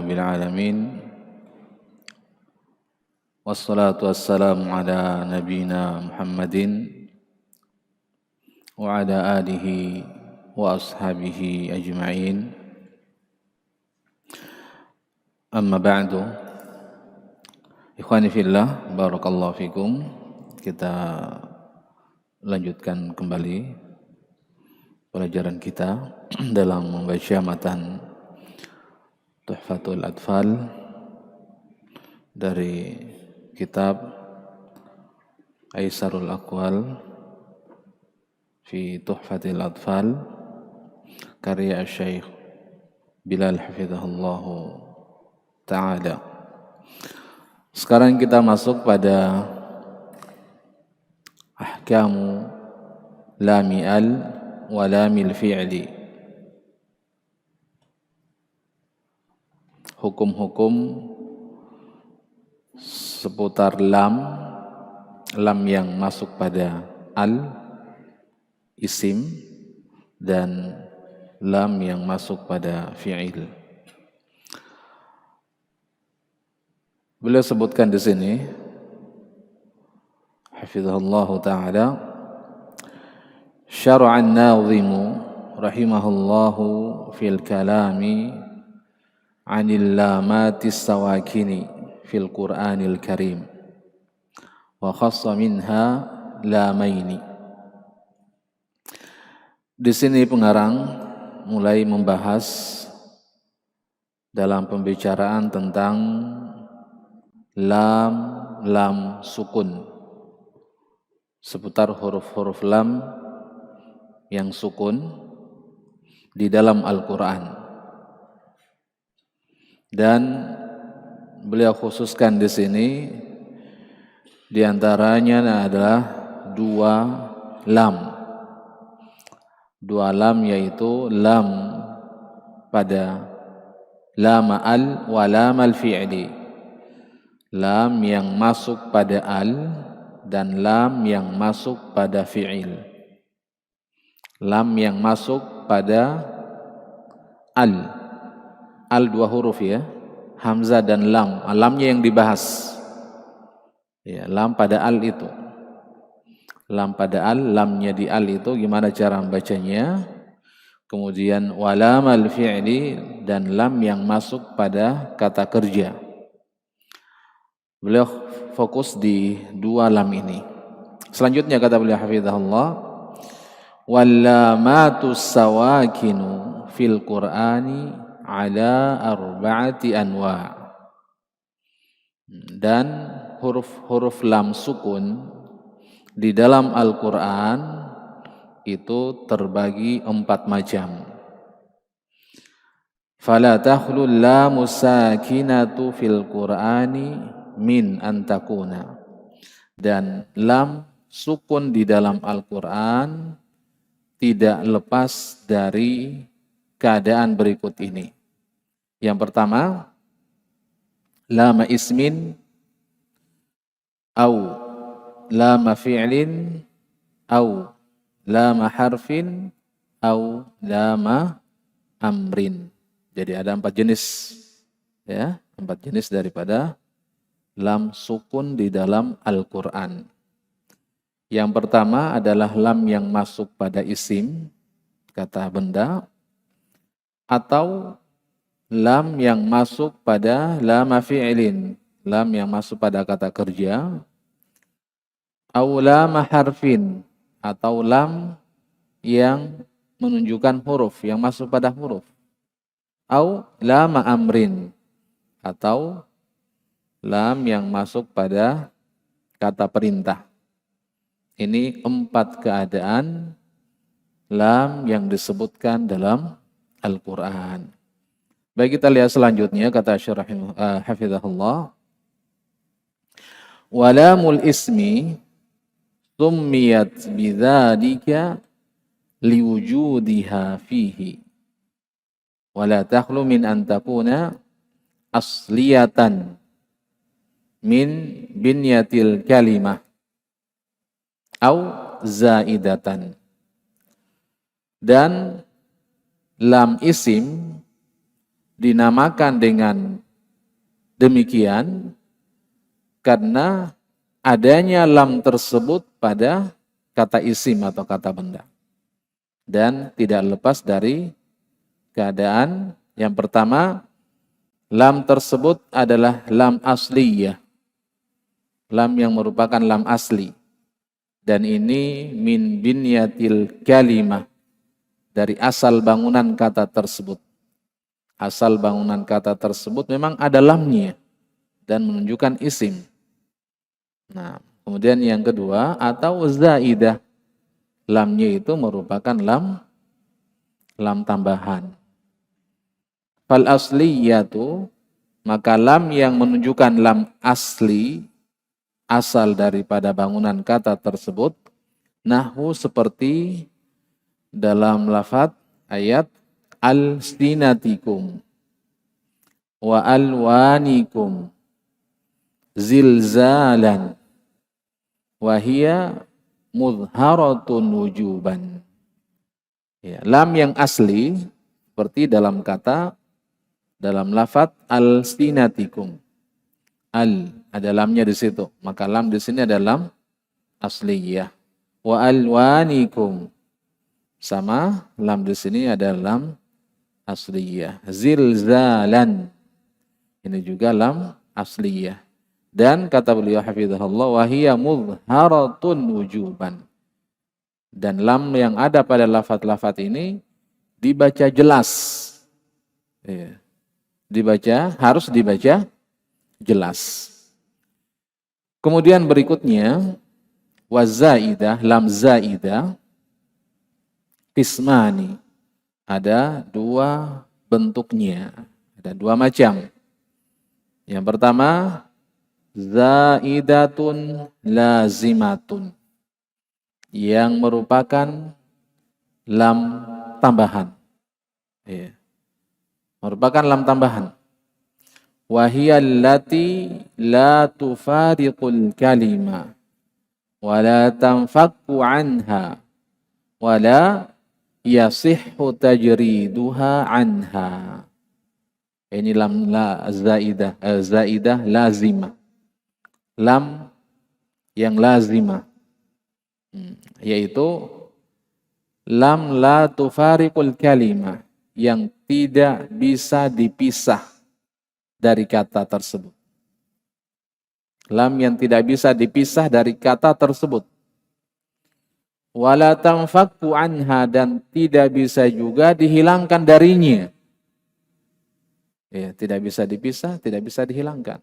rabbil alamin. Wassalatu wassalamu ala nabiyyina Muhammadin wa ala alihi wa ashabihi ajma'in. Amma ba'du. Ikhwani fillah, barakallahu fikum. Kita lanjutkan kembali pelajaran kita dalam membaca matan Tuhfatul Atfal dari kitab Aisarul Aqwal fi Tuhfatil Atfal karya Syekh Bilal hafizahullahu ta'ala. Sekarang kita masuk pada ahkamu lami al wa lamil fi'li. Hukum-hukum seputar lam yang masuk pada al, isim, dan lam yang masuk pada fi'il. Beliau sebutkan di sini, hafizahullahu ta'ala, syara'an nazimu rahimahullahu fil kalami anil lamatis sawakini fil Qur'anil Karim wa khassa minha lamaini. Di sini pengarang mulai membahas dalam pembicaraan tentang lam sukun, seputar huruf-huruf lam yang sukun di dalam Al-Quran. Dan beliau khususkan di sini diantaranya adalah dua lam yaitu lam pada lam al wa lam al fi'li, lam yang masuk pada al dan lam yang masuk pada fi'il. Lam yang masuk pada al dua huruf ya, hamzah dan lam. Lamnya yang dibahas ya, lam pada al itu, lam pada al, lamnya di al itu gimana cara membacanya. Kemudian walam al fi'li, dan lam yang masuk pada kata kerja. Beliau fokus di dua lam ini. Selanjutnya kata beliau hafizahullah, wallamatus sawakinu fil Qur'ani ala arba'ati anwa'. Dan huruf-huruf lam sukun di dalam Al-Qur'an itu terbagi 4 macam. Fala takhlul lamus sakinatu fil Qur'ani min antakuna. Dan lam sukun di dalam Al-Qur'an tidak lepas dari keadaan berikut ini. Yang pertama, lama ismin au lama fi'lin au lama harfin au lama amrin. Jadi ada 4 jenis ya, 4 jenis daripada lam sukun di dalam Al-Qur'an. Yang pertama adalah lam yang masuk pada isim, kata benda, atau lam yang masuk pada lama fi'ilin, lam yang masuk pada kata kerja, au lama harfin, atau lam yang menunjukkan huruf, yang masuk pada huruf, au lama amrin, atau lam yang masuk pada kata perintah. Ini 4 keadaan lam yang disebutkan dalam Al-Quran. Baik, kita lihat selanjutnya, kata Syarah hafizahullah, walamul ismi summiyat bidzalika liwujudiha fihi wala takhlu min an takuna asliyatan min binyatil kalimah au zaidatan. Dan lam isim dinamakan dengan demikian karena adanya lam tersebut pada kata isim atau kata benda. Dan tidak lepas dari keadaan yang pertama, lam tersebut adalah lam asliyah. Lam yang merupakan lam asli. Dan ini min binyatil kalimah, dari asal bangunan kata tersebut. Asal bangunan kata tersebut memang ada lamnya dan menunjukkan isim. Nah, kemudian yang kedua, atau zaidah. Lamnya itu merupakan lam tambahan. Fal asliyatu, maka lam yang menunjukkan lam asli, asal daripada bangunan kata tersebut, nahwu seperti dalam lafaz ayat al-sinatikum wa alwanikum zilzalan wa hiya mudharatun wujuban. Ya, lam yang asli seperti dalam lafaz al-sinatikum. Ada lamnya di situ. Maka lam di sini ada lam asliyah. Wa alwanikum. Sama lam di sini ada lam asliyah. Zilzalan. Ini juga lam asliyah. Dan kata beliau hafizahullah, wa hiya mudharatun wujuban. Dan lam yang ada pada lafaz-lafaz ini dibaca jelas. Ya. Harus dibaca jelas. Kemudian berikutnya wazaidah, lam zaidah qismani. Ada dua bentuknya, ada dua macam. Yang pertama zaidatun lazimatun, yang merupakan lam tambahan. Ya. Merupakan lam tambahan. Wahiyya allati la tufariqul kalima wa la tanfakku anha wa la yasihhu tajriduha anha. Ini lam la zaidah lazimah. Lam yang lazimah, yaitu lam la tufariqul kalima, yang tidak bisa dipisah dari kata tersebut. Lam yang tidak bisa dipisah dari kata tersebut. Wala tanfakku anha, dan tidak bisa juga dihilangkan darinya. Ya, tidak bisa dipisah, tidak bisa dihilangkan.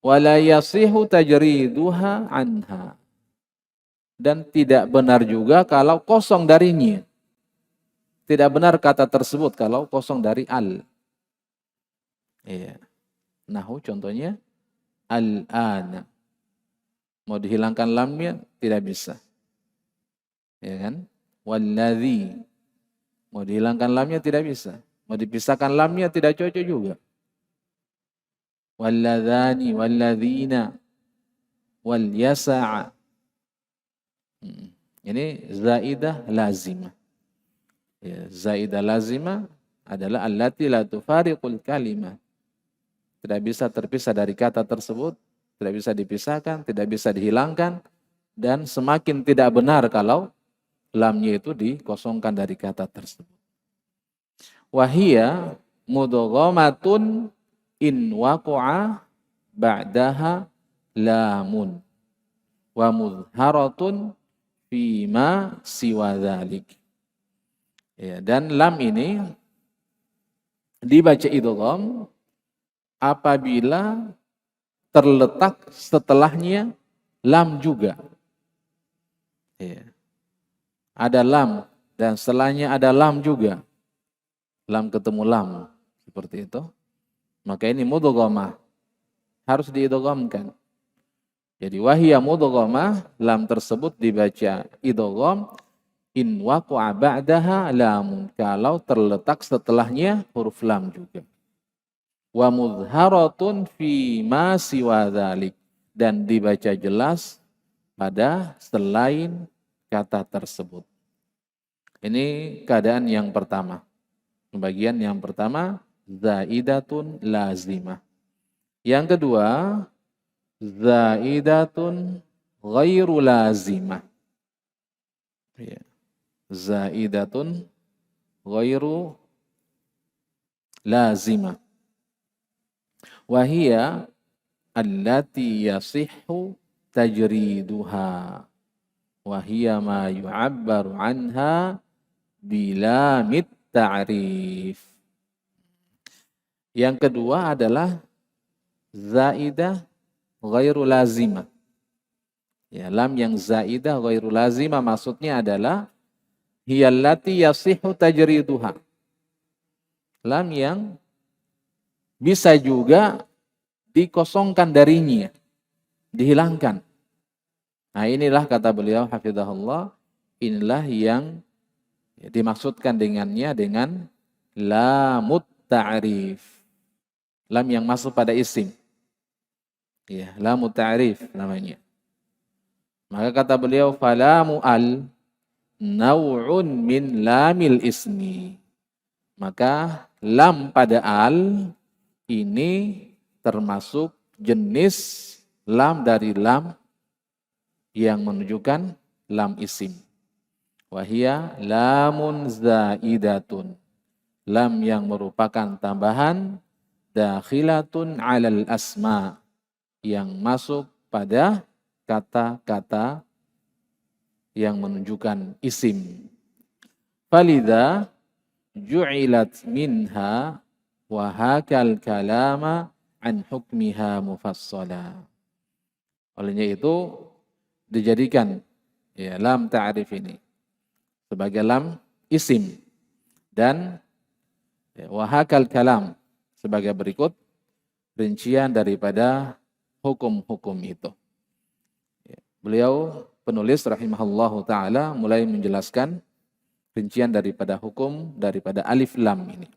Wala yasihu tajriduha anha, dan tidak benar juga kalau kosong darinya. Tidak benar kata tersebut kalau kosong dari al. Iya. Nahu contohnya al-ana. Mau dihilangkan lamnya tidak bisa. Ya kan? Walladzi. Mau dihilangkan lamnya tidak bisa. Mau dipisahkan lamnya tidak cocok juga. Walladzani, walladzina, wal yasa'a. Ini zaidah lazimah. Ya, zaidah lazimah adalah allati la tufariqul kalimah. Tidak bisa terpisah dari kata tersebut, tidak bisa dipisahkan, tidak bisa dihilangkan, dan semakin tidak benar kalau lamnya itu dikosongkan dari kata tersebut. Wahia mudghamatun in waqa'a ba'daha lamun wa mudharatun fima siwa dzalik. Ya, dan lam ini dibaca idgham apabila terletak setelahnya lam juga. Ya. Ada lam dan setelahnya ada lam juga. Lam ketemu lam, seperti itu. Maka ini mudghamah, harus diidghamkan. Jadi wahiyya mudghamah, lam tersebut dibaca idgham in waqa'a ba'daha lamun, kalau terletak setelahnya huruf lam juga. Wa mudharatun fi ma siwa dzalik, dan dibaca jelas pada selain kata tersebut. Ini keadaan yang pertama. Bagian yang pertama, zaidatun lazimah. Yang kedua, zaidatun ghairu lazimah. Ya. Zaidatun ghairu lazimah. Wahia allati yasihhu tajriduha. Wahia ma yu'abbaru anha bilamit ta'rif. Yang kedua adalah zaidah ghairu lazimah. Ya, lam yang zaidah ghairu lazimah maksudnya adalah hiyallati yasihhu tajriduha. Lam yang bisa juga dikosongkan darinya, dihilangkan. Nah, inilah kata beliau hafizahullah, inilah yang dimaksudkan dengannya dengan lamut ta'rif. Lam yang masuk pada isim. Ya, lamut ta'rif namanya. Maka kata beliau falamu al naw'un min lamil ismi. Maka lam pada al ini termasuk jenis lam dari lam yang menunjukkan lam isim. Wahia lamun zaidatun. Lam yang merupakan tambahan dakhilatun alal asma. Yang masuk pada kata-kata yang menunjukkan isim. Falidha ju'ilat minha wa hakal kalama an hukmiha mufassala. Olehnya itu dijadikan ya, lam ta'rif ini sebagai lam isim dan ya, wa hakal kalam sebagai berikut rincian daripada hukum-hukum itu. Ya, beliau penulis rahimahullahu ta'ala mulai menjelaskan rincian daripada hukum daripada alif lam ini.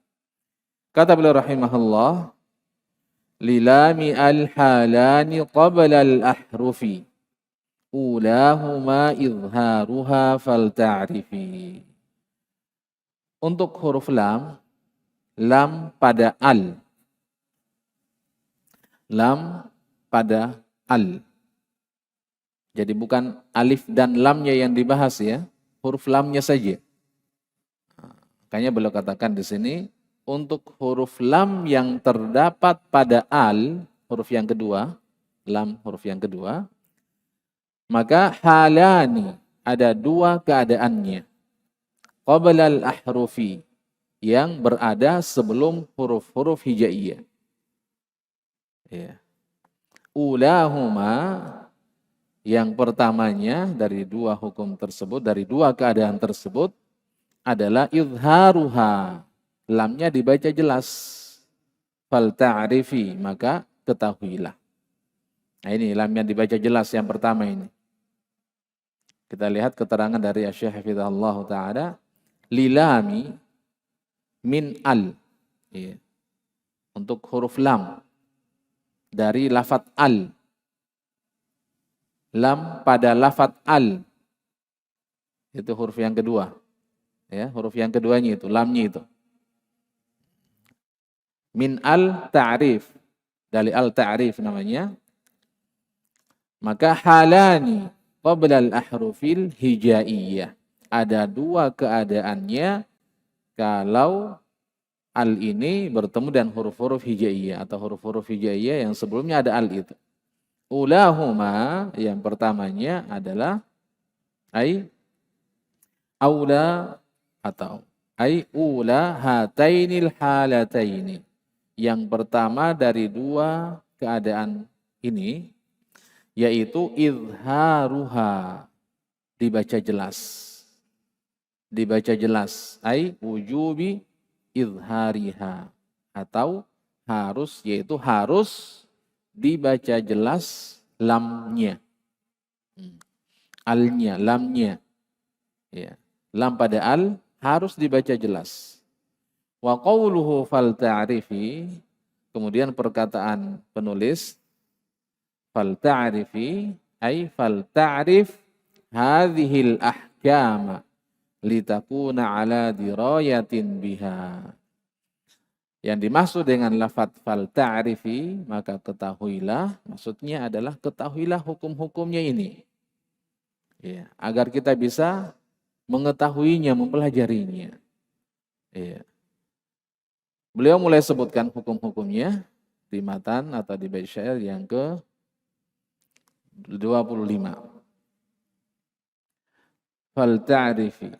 Kata beliau rahimahullah, lilami al-halani qabla al-ahrufi ulahuma izharuha falta'rifi. Untuk huruf lam, lam pada al. Lam pada al. Jadi bukan alif dan lamnya yang dibahas ya, huruf lamnya saja. Makanya beliau katakan di sini untuk huruf lam yang terdapat pada al, huruf yang kedua, lam huruf yang kedua, maka halani ada dua keadaannya. Qabla al-ahrufi yang berada sebelum huruf-huruf hijaiyah. Ya. Ulahuma yang pertamanya dari dua hukum tersebut, dari dua keadaan tersebut adalah izharuha. Lamnya dibaca jelas. Fal ta'rifi, maka ketahuilah. Nah ini lam yang dibaca jelas yang pertama ini. Kita lihat keterangan dari Syekh Hafizahullah Ta'ala. Lilami min al. Ya. Untuk huruf lam. Dari lafat al. Lam pada lafat al. Itu huruf yang kedua. Ya, huruf yang keduanya itu, lamnya itu. Min al ta'rif. Dari al ta'rif namanya. Maka halani qabla al-ahrufil hijaiyah. Ada dua keadaannya kalau al ini bertemu dengan huruf-huruf hijaiyah atau huruf-huruf hijaiyah yang sebelumnya ada al itu. Ulahuma yang pertamanya adalah aula atau ula hatainil halataini. Yang pertama dari dua keadaan ini yaitu izharuha, dibaca jelas. Dibaca jelas wujubi izhariha atau harus, yaitu harus dibaca jelas lamnya. Alnya, lamnya. Ya. Lam pada al harus dibaca jelas. Wa qawluhu fal ta'rifi, kemudian perkataan penulis fal ta'rifi fal ta'rif hadhil ahkama litakuna ala dirayatin biha. Yang dimaksud dengan lafadz fal ta'rifi, maka ketahuilah, maksudnya adalah ketahuilah hukum-hukumnya ini. Ya, agar kita bisa mengetahuinya, mempelajarinya. Ya. Beliau mulai sebutkan hukum-hukumnya di matan atau di bait syair yang ke-25. Fal ta'rifi.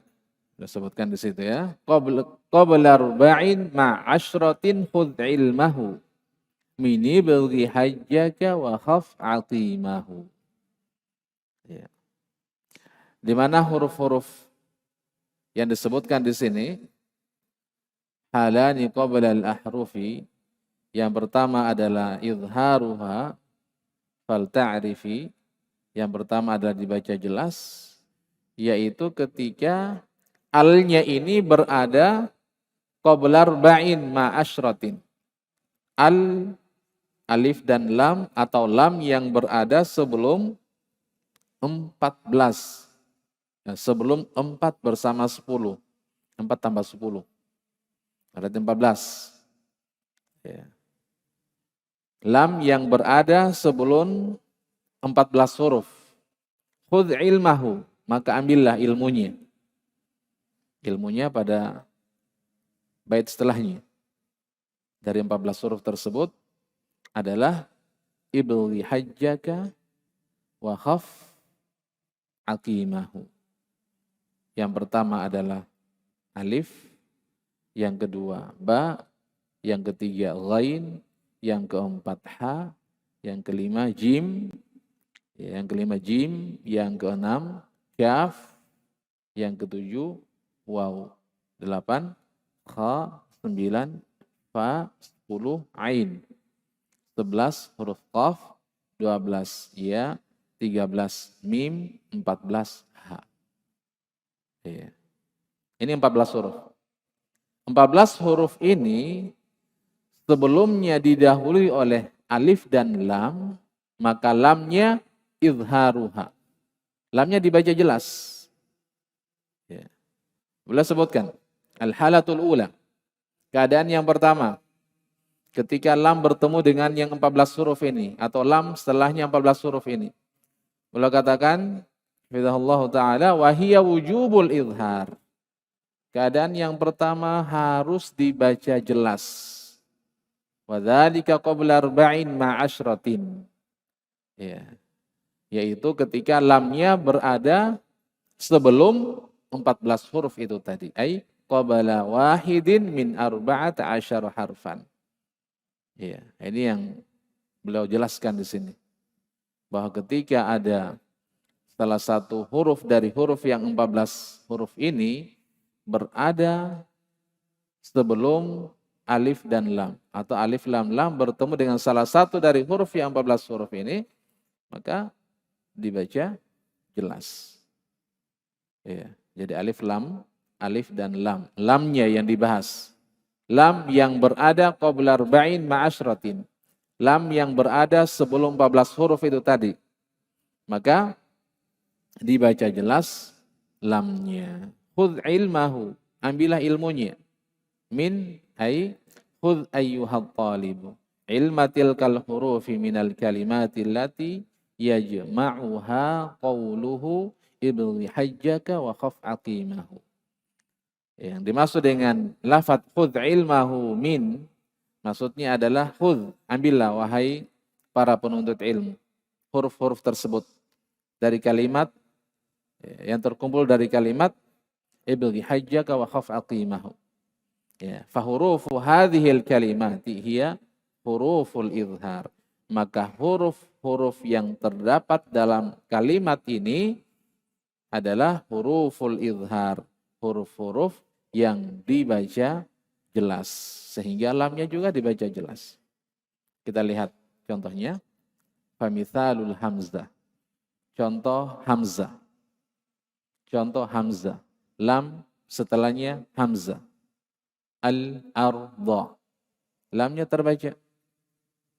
Sudah sebutkan di situ ya. Qabla arba'in ma'asyratin khudh ilmahu. Mini bilgi hajjaka wa khaf atimahu. Ya. Di mana huruf-huruf yang disebutkan di sini, halani qabla al-ahrufi, yang pertama adalah izharuha fal ta'rifi, yang pertama adalah dibaca jelas, yaitu ketika alnya ini berada qabla arba'in ma'asyratin. Al, alif dan lam, atau lam yang berada sebelum 14. Ya, sebelum 4 bersama 10. 4 tambah 10. Berarti 14. Ya. Lam yang berada sebelum 14 huruf. Khudh ilmahu, maka ambillah ilmunya. Ilmunya pada bait setelahnya. Dari 14 huruf tersebut adalah ibli hajjaka wa khaf aqimahu. Yang pertama adalah alif, yang kedua ba, yang ketiga ghain, yang keempat ha, yang kelima jim, yang keenam kaf, yang ketujuh waw, 8 kha, 9 fa, 10 ain, 11 huruf qaf, 12 ya, 13 mim, 14 ha. Ya. Ini 14 huruf. 14 huruf ini sebelumnya didahului oleh alif dan lam, maka lamnya izharuha. Lamnya dibaca jelas. Ya. Boleh sebutkan. Al-halatul ula. Keadaan yang pertama. Ketika lam bertemu dengan yang 14 huruf ini. Atau lam setelahnya 14 huruf ini. Boleh katakan. Fidahullahu ta'ala. Wahiyya wujubul izhar. Keadaan yang pertama harus dibaca jelas. Wadzalika qabla arba'in ma'asyratin. Ya. Yaitu ketika lamnya berada sebelum 14 huruf itu tadi. Ay qabla wahidin min arba'ata asyara harfan. Ya, ini yang beliau jelaskan di sini. Bahwa ketika ada salah satu huruf dari huruf yang 14 huruf ini berada sebelum alif dan lam. Atau alif lam lam bertemu dengan salah satu dari huruf yang 14 huruf ini, maka dibaca jelas. Ya, jadi alif dan lam. Lamnya yang dibahas. Lam yang berada qabla arba'in ma'asyratin. Lam yang berada sebelum 14 huruf itu tadi. Maka dibaca jelas lamnya. Khudh ilmahu, ambillah ilmunya. Min ay khudh ayyuhal talibu. Ilma tilkal hurufi minal kalimati allati yajma'uha qawluhu ibli hajjaka wa khaf aqimahu. Yang dimaksud dengan lafaz khudh ilmahu min, maksudnya adalah khudh, ambillah wahai para penuntut ilmu huruf-huruf tersebut dari kalimat yang terkumpul dari kalimat ibli hajjaka wa khaf aqimahu. Ya, fahurufu hadhil kalimati hiya huruful izhar. Maka huruf-huruf yang terdapat dalam kalimat ini adalah huruful izhar, huruf-huruf yang dibaca jelas, sehingga lamnya juga dibaca jelas. Kita lihat contohnya. Famithalul hamzah. Contoh hamzah. Contoh hamzah. Lam setelahnya hamzah. Al-arda. Lamnya terbaca.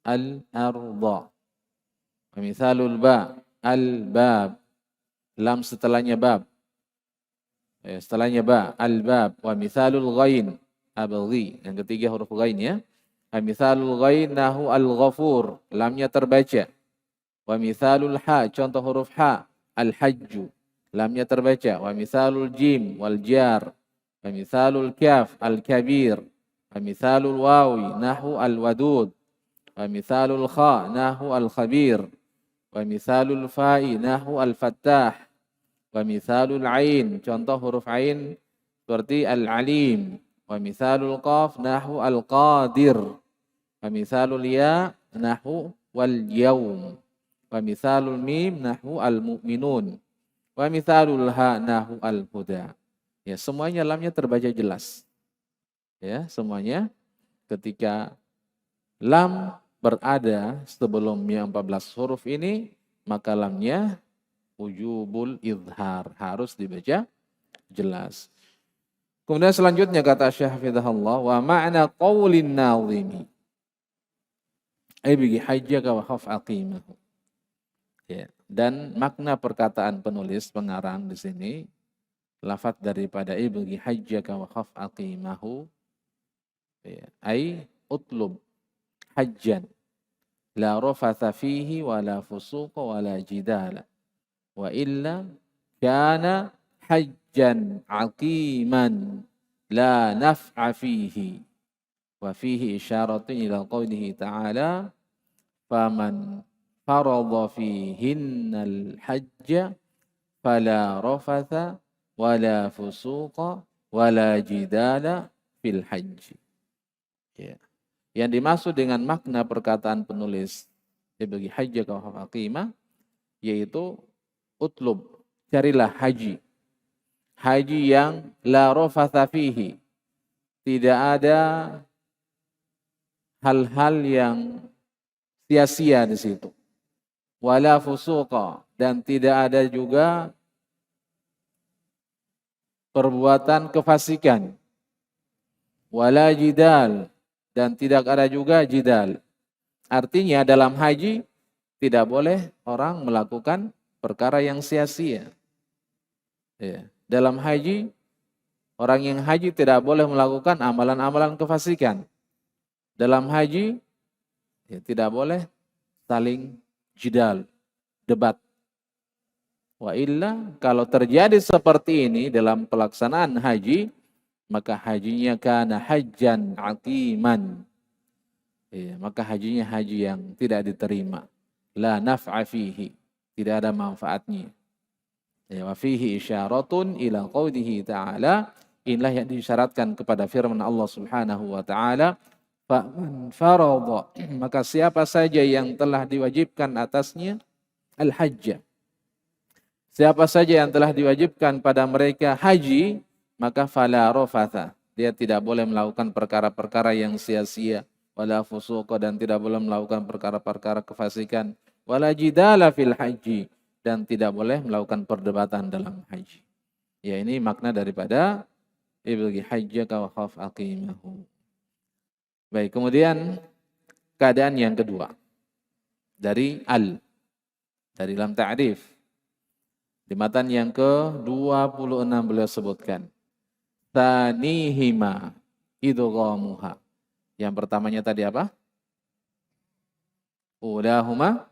Al-arda. Famithalul ba. Al-bab. Lam setelahnya bab. Setelahnya ba. Al-bab. Wa mithalul ghain. abghi. Yang ketiga huruf ghain ya. Mithalul ghain nahu al-ghafur, lamnya terbaca. Wa mithalul ha, contoh huruf ha, al-hajju, lamnya terbaca. Wa mithalul jim wal jar. Wa mithalul kaf al-kabir. Wa mithalul wawi nahu al-wadud. Wa mithalul kha nahu al-khabir. Wa mithalul fa'i nahu al-fattah. Wa mithalul ain, contoh huruf ain seperti al-alim. Wa mithalul qaf nahu al-qadir. Wa mithalul ya nahu wal yaum. Wa mithalul mim nahu al-mu'minun. Wa mithalul ha nahu al-huda. Ya, semuanya lamnya terbaca jelas. Ya, semuanya ketika lam berada sebelumnya 14 huruf ini, maka lamnya wujubul izhar, harus dibaca jelas. Kemudian selanjutnya kata Syekh Hafizahullah, wa ma'na qaulin nazimi ay bi hajjaka wa khaf aqimahu. Ya, dan makna perkataan penulis pengarang di sini, lafaz daripada ibghi hajjaka wa khaf aqimahu, ya, ay utlub hajjan la rafatha fihi wa la fusuqa wa la jidala wa illa kana hajjan aqiman la naf'a fihi wa fihi isyaratun ila qawlihi ta'ala faman farada fihinnal hajja fala rafatha wala fusuqa wala jidala fil hajji. Ya. Yang dimaksud dengan makna perkataan penulis bagi hajjaka wa aqimah, yaitu utlub, carilah haji. Haji yang la rafatha fihi, tidak ada hal-hal yang sia-sia di situ. Wala fusuqa, dan tidak ada juga perbuatan kefasikan. Wala jidal, dan tidak ada juga jidal. Artinya dalam haji tidak boleh orang melakukan perkara yang sia-sia. Ya. Dalam haji, orang yang haji tidak boleh melakukan amalan-amalan kefasikan. Dalam haji, ya, tidak boleh saling jidal, debat. Wa illa, kalau terjadi seperti ini dalam pelaksanaan haji, maka hajinya kana hajjan aqiman. Ya, maka hajinya haji yang tidak diterima. La naf'a fihi, tidak ada manfaatnya. Ya, wa fihi isyaratun ila qawlihi ta'ala, inilah yang disyaratkan kepada firman Allah Subhanahu wa taala, faman farada, maka siapa saja yang telah diwajibkan atasnya al-hajj. Siapa saja yang telah diwajibkan pada mereka haji, maka fala rafatha, dia tidak boleh melakukan perkara-perkara yang sia-sia, wala fusuqa, dan tidak boleh melakukan perkara-perkara kefasikan, wala jidala fil haji, dan tidak boleh melakukan perdebatan dalam haji. Ya, ini makna daripada ibghi hajjaka wa khaf aqimahu. Baik, kemudian keadaan yang kedua dari dari lam ta'rif. Di matan yang ke-26 beliau sebutkan Tsanihima idghamuha. Yang pertamanya tadi apa? Ulahuma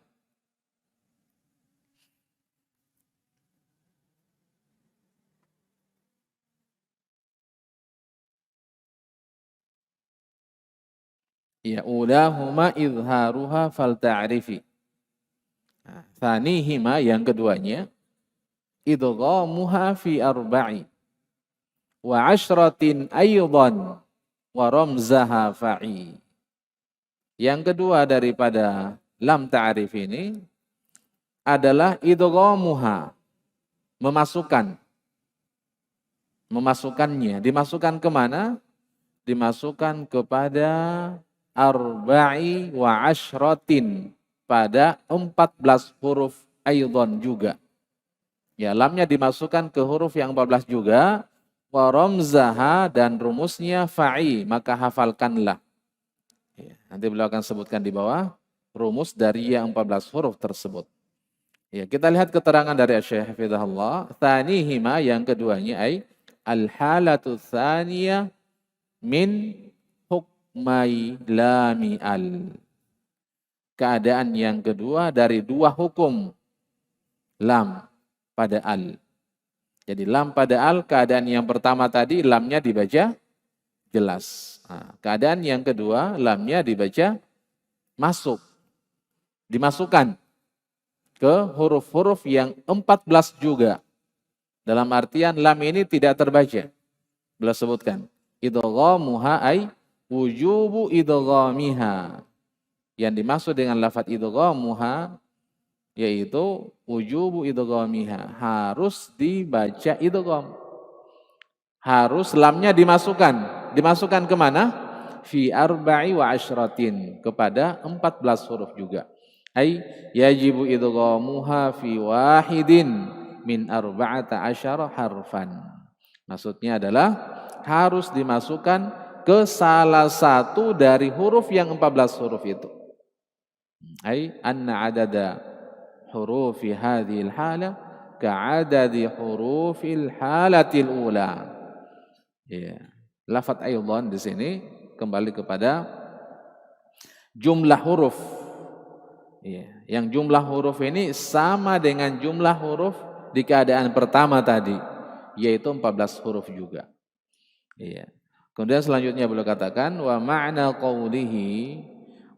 ya ulahuma izharuha fal ta'rifi. Tsanihima yang keduanya idghamuha fi arba'i wa ashratin aydan wa ramzaha fa'i. Yang kedua daripada lam ta'rif ini adalah idghamuha, memasukkannya. Dimasukkan kemana? Dimasukkan kepada arba'i wa ashratin, pada 14 huruf aydan juga. Ya, lamnya dimasukkan ke huruf yang 14 juga. Wa ramzaha, dan rumusnya fa'i, maka hafalkanlah. Ya, nanti beliau akan sebutkan di bawah rumus dari yang 14 huruf tersebut. Ya, kita lihat keterangan dari Syekh Hafizahullah. Tsanihima yang keduanya ay al-halatu tsaniyah min hukmai lami al. Keadaan yang kedua dari dua hukum lam pada al. Jadi lam pada al, keadaan yang pertama tadi lamnya dibaca jelas. Nah, keadaan yang kedua lamnya dibaca masuk, dimasukkan ke huruf-huruf yang 14 juga. Dalam artian lam ini tidak terbaca. Beliau sebutkan idghamuha ay wujubu idghamiha. Yang dimaksud dengan lafaz idghamuha yaitu wujubu idghamiha, harus dibaca idgham. Harus lamnya dimasukkan. Dimasukkan ke mana? Fi arba'i wa asyratin, kepada 14 huruf juga. Ai yajibu idghamuha fi wahidin min arba'ata asyara harfan. Maksudnya adalah harus dimasukkan ke salah satu dari huruf yang 14 huruf itu. Ai anna adada hurufi hadhil hala ka'adadi hurufil halatil ula. Ya. Lafaz aydan di sini kembali kepada jumlah huruf. Ya. Yang jumlah huruf ini sama dengan jumlah huruf di keadaan pertama tadi, yaitu 14 huruf juga. Ya. Kemudian selanjutnya beliau katakan wa ma'na qawlihi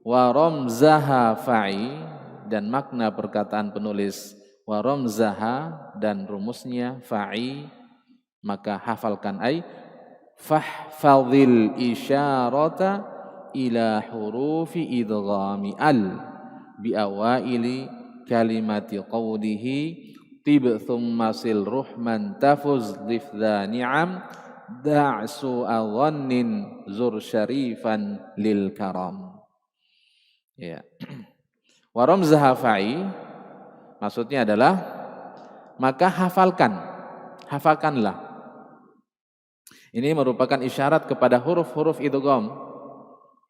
wa ramzaha fa'i, dan makna perkataan penulis wa ramzaha dan rumusnya fa'i, maka hafalkan ay fahfadhil isyarata ila hurufi idghami al bi awaili kalimati qawlihi tib thumma sil ruhman tafuz lifdha ni'am da'su adhannin zur syarifan lil karam. Ya. Wa ramzaha fa'i maksudnya adalah maka hafalkanlah. Ini merupakan isyarat kepada huruf-huruf idgham.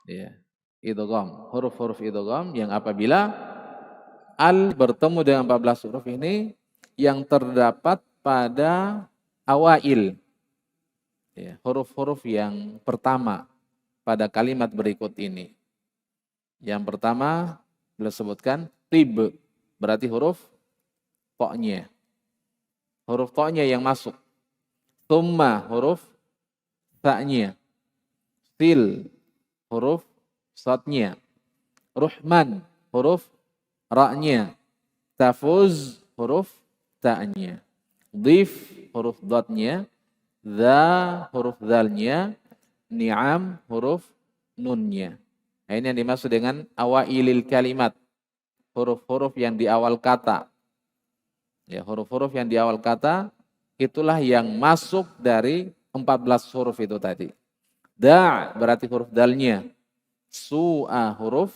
Ya, idgham, huruf-huruf idgham yang apabila al bertemu dengan 14 huruf ini yang terdapat pada awail. Ya, huruf-huruf yang pertama pada kalimat berikut ini. Yang pertama beliau sebutkan tib, berarti huruf to-nya. Huruf to-nya yang masuk. Tsumma huruf ta-nya. Sil huruf sod-nya. Ruhman huruf ra-nya. Tafuz huruf ta-nya. Dhif huruf dot-nya. Dha huruf dal-nya. Ni'am huruf nun-nya. Nah, ini yang dimaksud dengan awailil kalimat. Huruf-huruf yang di awal kata. Ya, huruf-huruf yang di awal kata itulah yang masuk dari 14 huruf itu tadi. Da berarti huruf dalnya. Su'a huruf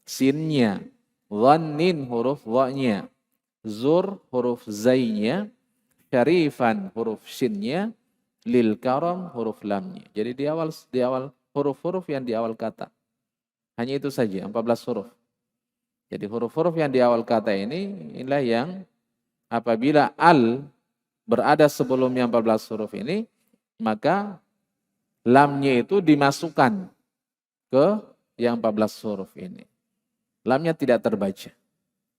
sinnya. Dhannin huruf wa-nya. Zur huruf zainya. Syarifan huruf shinnya. Lil karam huruf lamnya. Jadi di awal huruf-huruf yang di awal kata. Hanya itu saja, 14 huruf. Jadi huruf-huruf yang di awal kata inilah yang apabila al berada sebelumnya 14 huruf ini, maka lamnya itu dimasukkan ke yang 14 huruf ini. Lamnya tidak terbaca.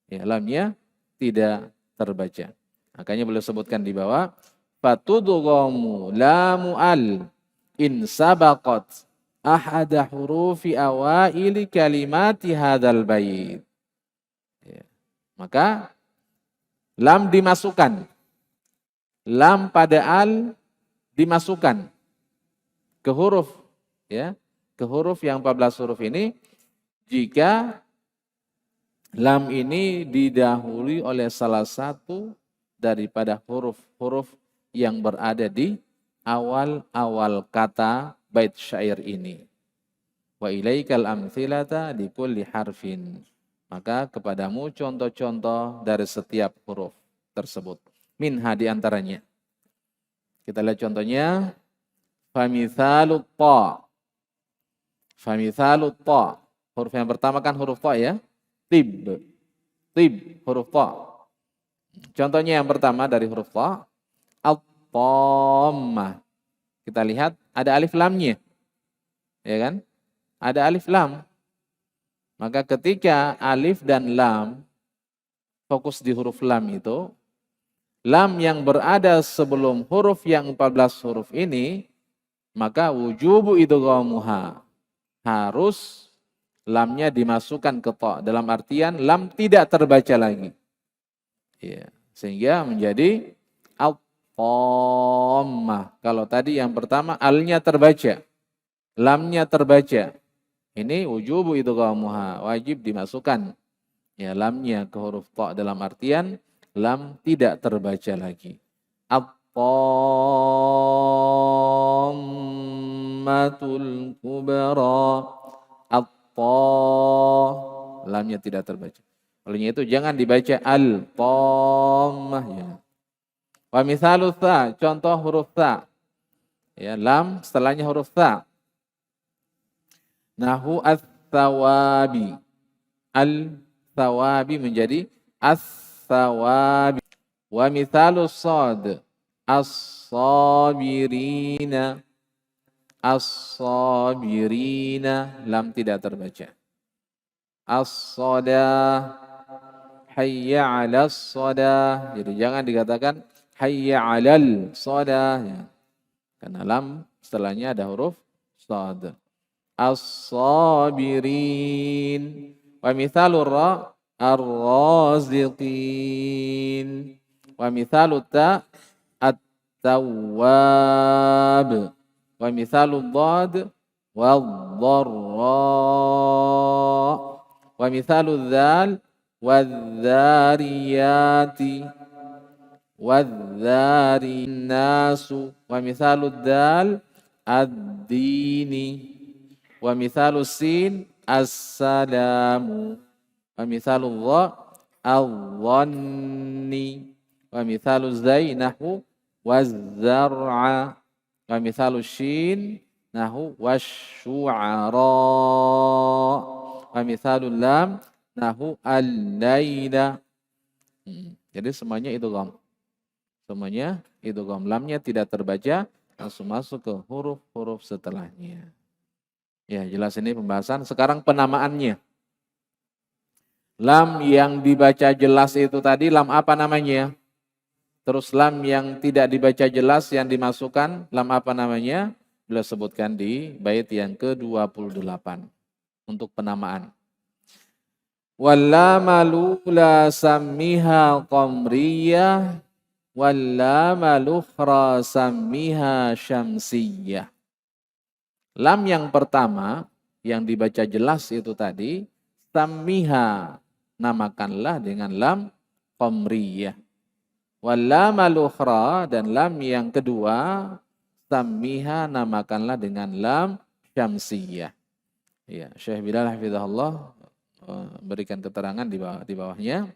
Ya, lamnya tidak terbaca. Makanya beliau sebutkan di bawah, fatudghamu lamu al in sabaqat ahada hurufi awaili kalimati hadzal bait. Ya. Maka lam dimasukkan. Lam pada al dimasukkan ke huruf, ya, ke huruf yang 14 huruf ini jika lam ini didahului oleh salah satu daripada huruf-huruf yang berada di awal-awal kata bait syair ini. Wa ilaikal amthilata di kulli harfin. Maka kepadamu contoh-contoh dari setiap huruf tersebut. Minha di antaranya. Kita lihat contohnya. Famithalut ta. Famithalut ta. Huruf yang pertama kan huruf ta ya. Tib. Tib huruf ta. Contohnya yang pertama dari huruf ta. At-tammah. Kita lihat ada alif lamnya. ya kan? Ada alif lam. Maka ketika alif dan lam fokus di huruf lam itu, lam yang berada sebelum huruf yang 14 huruf ini, maka wujubu idghamuha. Harus lamnya dimasukkan ke ta, dalam artian lam tidak terbaca lagi. Ya, sehingga menjadi al-dhammah. Kalau tadi yang pertama alnya terbaca, lamnya terbaca. Ini wujubu idghamuha, wajib dimasukkan ya lamnya ke huruf ta dalam artian lam tidak terbaca lagi. At-dhammatul kubra. Lamnya tidak terbaca. Olehnya itu jangan dibaca al-dhammah ya. Wa mithalu tha, contoh huruf tha. Ya, lam setelahnya huruf tha. Nahu as-sawabi. Al-sawabi menjadi as-sawabi. Wa mithalu sad. As-sabirina. As-sabirina. Lam tidak terbaca. As-sadah. Hayya 'alas sadah. Jadi jangan dikatakan hayya 'alal sadah ya. Karena lam setelahnya ada huruf sad. As-sabirin. Wa mithalur ra ar-raziqin. Wa mithalut ta at-tawwab. Wa mithalud dhad wadh-dharra. Wa mithaludz dzal wadh-dzariyati. Wadh-dharin nasu. Wa mithalud dal ad-dini. Wa mithalus sin as-salamu. Wa mithalul dha al-dhanni. Wa mithaluz zai nahu waz-zar'a. Wa mithalus shin nahu wasyu'ara. Wa mithalul lam nahu al-laila. Jadi semuanya itu gam. Semuanya idgham, lamnya tidak terbaca, langsung masuk ke huruf-huruf setelahnya. Ya, jelas ini pembahasan. Sekarang penamaannya. Lam yang dibaca jelas itu tadi lam apa namanya? Terus lam yang tidak dibaca jelas yang dimasukkan lam apa namanya? Beliau sebutkan di bait yang ke-28 untuk penamaan. Wallama lula sammiha qamriyah wallama lukhra sammiha syamsiyah. Lam yang pertama yang dibaca jelas itu tadi sammiha, namakanlah dengan lam qamriyah. Wallama lukhra, dan lam yang kedua sammiha, namakanlah dengan lam syamsiyah. Ya, Syekh Bilal hafizahullah berikan keterangan di bawahnya.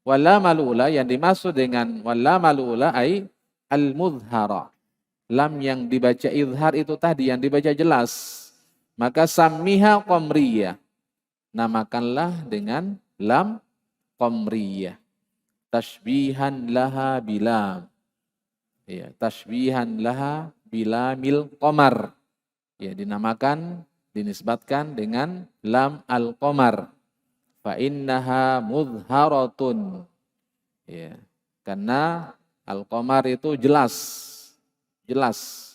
Wala malula, yang dimaksud dengan wala malula ay al-mudhara. Lam yang dibaca izhar itu tadi yang dibaca jelas. Maka sammiha qamriyah. Namakanlah dengan lam qamriyah. Tashbihan laha bilam. Ya, tashbihan laha bilamil qamar. Ya, dinamakan, dinisbatkan dengan lam al-qamar. Fa innaha mudharatun. Ya, karena al-qamar itu jelas. Jelas.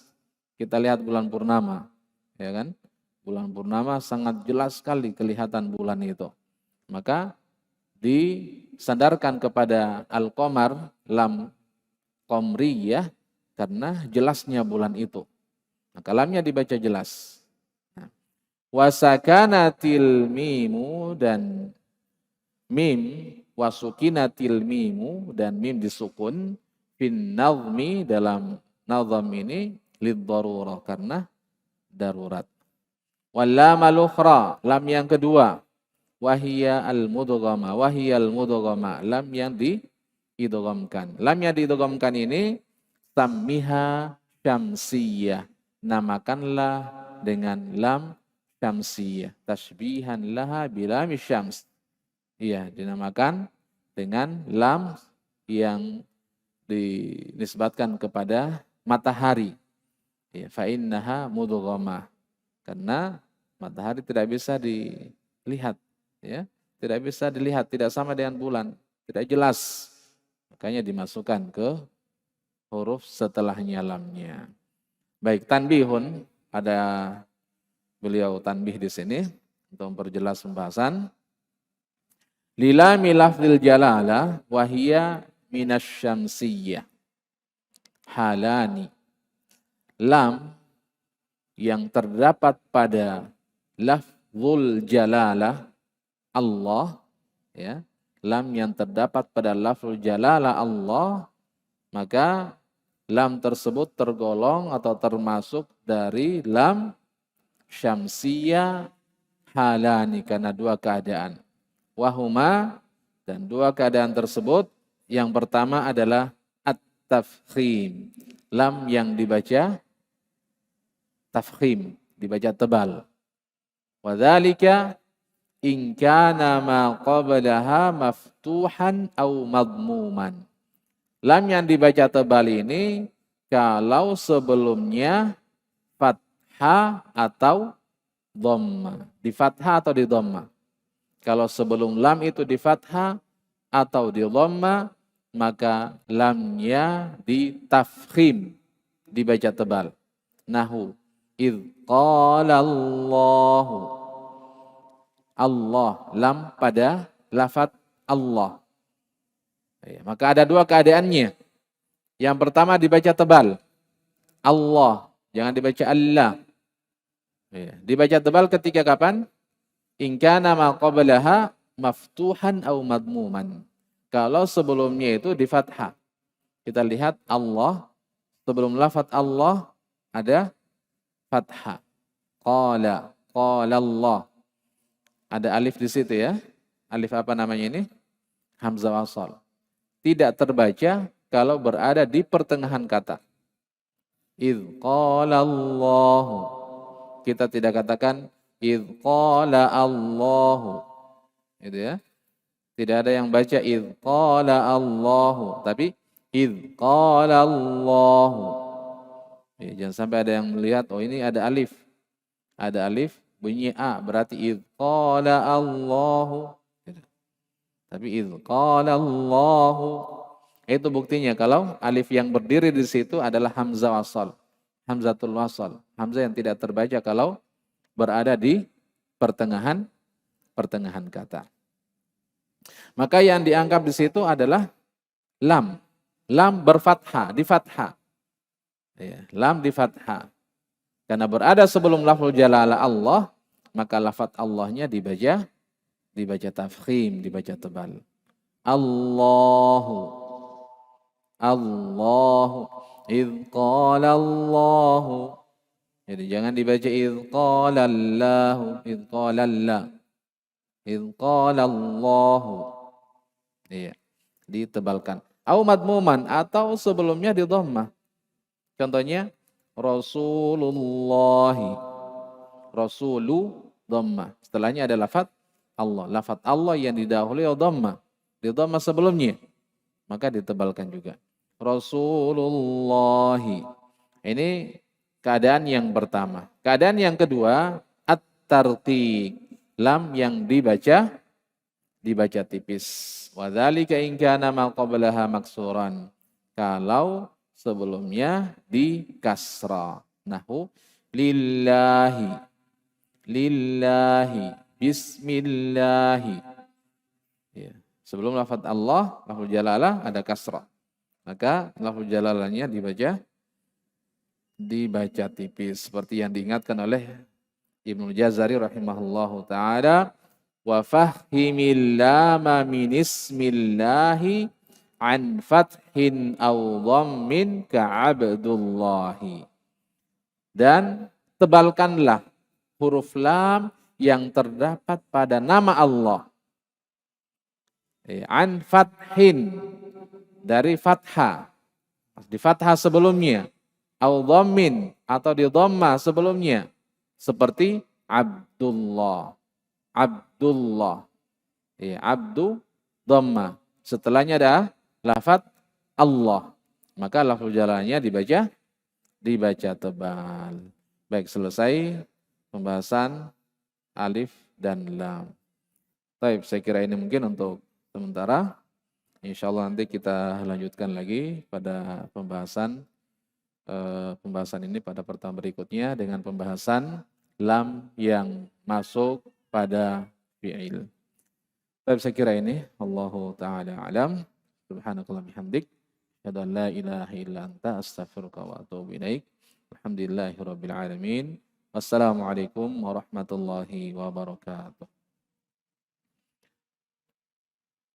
Kita lihat bulan purnama, ya kan? Bulan purnama sangat jelas sekali kelihatan bulan itu. Maka disandarkan kepada al-qamar lam qamriyah karena jelasnya bulan itu. Maka lamnya dibaca jelas. Wasakanatil mimu, dan mim wasukinatil mimu, dan mim disukun fin nazmi, dalam nazam ini liddarurah, karena darurat. Wallama lukhra, lam yang kedua, wahiyya al-mudghama, wahiyya al-mudghama, lam yang diidghamkan. Lam yang diidghamkan ini sammiha syamsiyah, namakanlah dengan lam syamsiyah, tashbihan laha bilami syams. Iya, dinamakan dengan lam yang dinisbatkan kepada matahari. Ya, fa innaha mudghamah. Karena matahari tidak bisa dilihat, ya, tidak bisa dilihat, tidak sama dengan bulan, tidak jelas. Makanya dimasukkan ke huruf setelahnya lamnya. Baik, tanbihun, ada beliau tanbih di sini untuk memperjelas pembahasan. Lilami lafzil jalalah wahiyya minasyamsiyyah. Halani. Lam yang terdapat pada lafzul jalalah Allah, ya, lam yang terdapat pada lafzul jalalah Allah, maka lam tersebut tergolong atau termasuk dari lam syamsiyah halani, karena dua keadaan. Wahuma, dan dua keadaan tersebut, yang pertama adalah at-tafkhim, lam yang dibaca tafkhim, dibaca tebal. Wadzalika in kana ma qablaha maftuhan au madmuman. Lam yang dibaca tebal ini kalau sebelumnya fathah atau dhamma, di fathah atau di dhamma. Kalau sebelum lam itu di fathah atau di dhamma, maka lamnya di tafkhim, dibaca tebal. Nahu idz qala Allahu, Allah, lam pada lafaz Allah. Ya, maka ada dua keadaannya. Yang pertama dibaca tebal, Allah, jangan dibaca Allah. Ya, dibaca tebal ketika kapan? In kana ma qablaha maftuhan au madmuman. Kalau sebelumnya itu di fathah. Kita lihat Allah, sebelum lafaz Allah ada fathah. Qala, qala Allah. Ada alif di situ ya. Alif apa namanya ini? Hamzah wasal. Tidak terbaca kalau berada di pertengahan kata. Idz qala Allah. Kita tidak katakan idz qala Allah. Itu ya. Tidak ada yang baca idz qala Allah, tapi idz qala Allah. Ya, jangan sampai ada yang melihat, oh ini ada alif. Ada alif bunyi A, berarti idz qala Allahu. Tapi idz qala Allahu. Itu buktinya kalau alif yang berdiri di situ adalah hamzah wasal. Hamzatul wasal. Hamzah yang tidak terbaca kalau berada di pertengahan kata. Maka yang dianggap di situ adalah lam. Lam berfathah, di fathah. Ya, lam di fathah. Karena berada sebelum lafzul jalalah Allah, maka lafaz Allahnya dibaca tafkhim, dibaca tebal. Allahu. Allahu. Idz qala Allahu. Jadi jangan dibaca idz qala Allahu, idz qala Allah. Idz qala Allahu. Iya, ditebalkan. Au madmuman, atau sebelumnya di dhammah. Contohnya Rasulullahi. Rasulu dhammah. Setelahnya ada lafaz Allah. Lafaz Allah yang didahului dhammah. Di dhammah sebelumnya. Maka ditebalkan juga. Rasulullahi. Ini keadaan yang pertama. Keadaan yang kedua, at-tarqiq. Lam yang dibaca tipis. Wadzalika in kana ma qablaha maksuran. Kalau sebelumnya di kasra. Nahu lillahi. Lillahi. Bismillahi. Ya. Sebelum lafaz Allah, lafaz jalalah ada kasra. Maka lafaz jalalahnya dibaca tipis. Seperti yang diingatkan oleh Ibnu Jazari rahimahullahu ta'ala. Wa fahhimil lama min ismillahi an fathin aw dhammin ka'abdullahi. Dan tebalkanlah huruf lam yang terdapat pada nama Allah. An fathin, dari fathah, di fathah sebelumnya, au dhammin, atau di dhamma sebelumnya, seperti Abdullah. Abdullah. Ya, abdu dhamma. Setelahnya ada lafaz Allah. Maka lafaz jalannya dibaca tebal. Baik, selesai pembahasan alif dan lam. Baik, saya kira ini mungkin untuk sementara. Insya Allah nanti kita lanjutkan lagi pada pembahasan ini pada pertemuan berikutnya dengan pembahasan lam yang masuk pada fi'il. Baik, saya kira ini. Allahu ta'ala alam. Subhanakallah bihamdik. Asyhadu an la ilaha illa anta astaghfiruka wa atubu ilaik. Alhamdulillahi rabbil alamin. Wassalamualaikum warahmatullahi wabarakatuh.